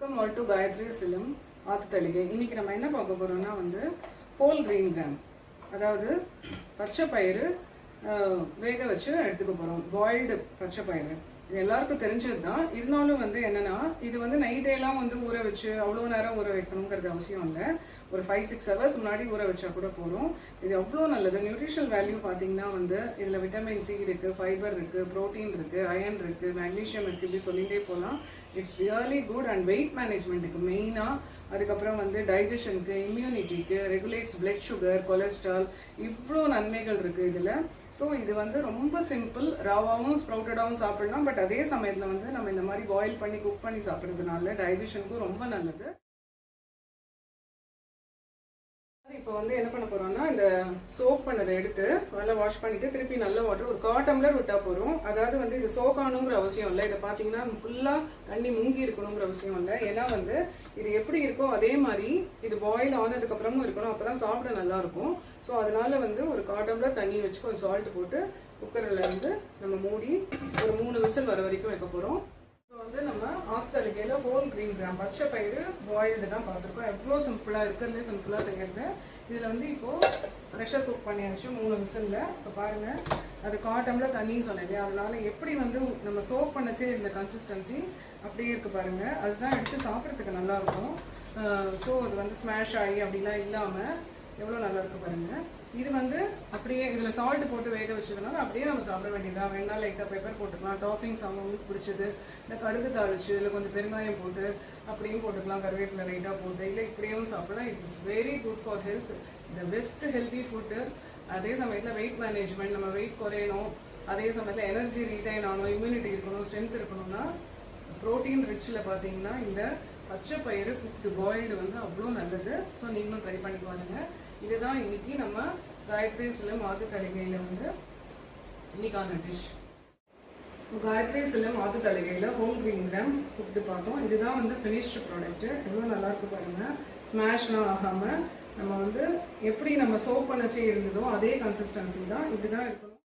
Welcome all to Gayatri சிலம் ஆத்துத்தளிகை. இன்னைக்கு நம்ம என்ன பார்க்க போறோம்னா ஹோல் கிரீன் கிராம், அதாவது பச்சை பயிறு வேக வச்சு எடுத்துக்க போறோம். பாயில்டு பச்சை பயிறு இது எல்லாருக்கும் தெரிஞ்சது தான். இருந்தாலும் என்னன்னா இது நைட்டே எல்லாம் ஊற வச்சு அவ்வளோ நேரம் ஊற வைக்கணுங்கிறது அவசியம் இல்லை. ஒரு 5-6 ஹவர்ஸ் முன்னாடி ஊற வச்சா கூட போதும். இது அவ்வளோ நல்லது. நியூட்ரிஷனல் வேல்யூ பார்த்தீங்கன்னா இதுல விட்டமின் சி இருக்கு, ஃபைபர் இருக்கு, புரோட்டீன் இருக்கு, அயன் இருக்கு, மேக்னீஷியம் இருக்கு, இப்படி சொல்லிட்டே போகலாம். It's really good and wait மேனேஜ்மெண்ட்டுக்கு மெயினா. அதுக்கப்புறம் டைஜஷனுக்கு, இம்யூனிட்டிக்கு, ரெகுலேட்ஸ் பிளட் சுகர், கொலஸ்ட்ரால், இவ்வளோ நன்மைகள் இருக்கு இதுல. ஸோ இது ரொம்ப சிம்பிள். ராவாவும் ஸ்ப்ரவுட்டடாகவும் சாப்பிடலாம். பட் அதே சமயத்துல நம்ம இந்த மாதிரி பாயில் பண்ணி குக் பண்ணி சாப்பிட்றதுனால டைஜஷனுக்கும் ரொம்ப நல்லது. இப்போ என்ன பண்ண போறோம்னா, இந்த சோக் பண்ணதை எடுத்து நல்லா வாஷ் பண்ணிட்டு திருப்பி நல்ல வாட்டர் ஒரு 1/4 டம்ளர் விட்டா போறோம். அதாவது இது சோக் ஆகணுங்கிற அவசியம் இல்லை. இதை பாத்தீங்கன்னா ஃபுல்லா தண்ணி முங்கி இருக்கணுங்கிற அவசியம் இல்லை. ஏன்னா இது எப்படி இருக்கோ அதே மாதிரி இது பாயில் ஆனதுக்கு அப்புறமும் இருக்கணும். அப்பதான் சாப்பிட நல்லா இருக்கும். ஸோ அதனால ஒரு 1/4 டம்ளர் தண்ணி வச்சு கொஞ்சம் சால்ட் போட்டு குக்கர்ல நம்ம மூடி ஒரு 3 விசில் வர வரைக்கும் வைக்க போறோம். நம்ம ஆத்துத்தளிகையில ஹோல் கிரீன் கிராம் பச்சை பயிறு பாயில்டு தான் பார்த்துருக்கோம். எவ்வளோ சிம்பிளா இருக்கிறதுலே சிம்பிளா செய்யறது. இதுல இப்போ ப்ரெஷர் குக் பண்ணியாச்சு 3 விசில்ல. இப்போ பாருங்க, அது 1/4 டம்ளர் தண்ணின்னு சொன்னேன். அதனால எப்படி நம்ம சோக் பண்ணச்சே இந்த கன்சிஸ்டன்சி அப்படியே இருக்கு பாருங்க. அதுதான் எடுத்து சாப்பிட்றதுக்கு நல்லா இருக்கும். ஸோ அது ஸ்மாஷ் ஆகி அப்படிலாம் இல்லாம எவ்வளோ நல்லா இருக்கு பாருங்க. இது அப்படியே இதுல சால்ட் போட்டு வேக வச்சதுனால அப்படியே நம்ம சாப்பிட வேண்டியதா. வேணா லைட்டா பெப்பர் போட்டுக்கலாம். டாப்பிங்ஸ் அவங்களுக்கு பிடிச்சது இந்த கடுகு தாளிச்சு இல்லை கொஞ்சம் பெருங்காயம் போட்டு அப்படியும் போட்டுக்கலாம். கருவேப்பிலை லைட்டா போட்டு இல்லை இப்படியும் சாப்பிடலாம். It is very good for health. இந்த பெஸ்ட் ஹெல்தி ஃபுட்டு. அதே சமயத்தில் வெயிட் மேனேஜ்மெண்ட், நம்ம வெயிட் குறையணும், அதே சமயத்தில் எனர்ஜி ரீடைன் ஆகணும், இம்யூனிட்டி இருக்கணும், ஸ்ட்ரென்த் இருக்கணும்னா ப்ரோட்டீன் ரிச்சில் பார்த்தீங்கன்னா இந்த பச்சை பயிறு குக்டு பாயில்டு அவ்வளோ நல்லது. ஸோ நீங்களும் ட்ரை பண்ணி பாருங்க. இதுதான் இன்னைக்கு நம்ம காயத்ரி சிலம் ஆத்துத்தளிகையில இன்னைக்கான dish. Gayatri சிலம் ஆத்துத்தளிகையில whole green gram cooked பார்த்தோம். இதுதான் ஃபினிஷ்டு ப்ராடக்ட். எவ்வளோ நல்லா இருக்கு பாருங்க. ஸ்மாஷ்லாம் ஆகாம நம்ம எப்படி நம்ம சோப் பண்ணச்சே இருந்ததோ அதே கன்சிஸ்டன்சி தான். இப்படிதான் இருக்கணும்.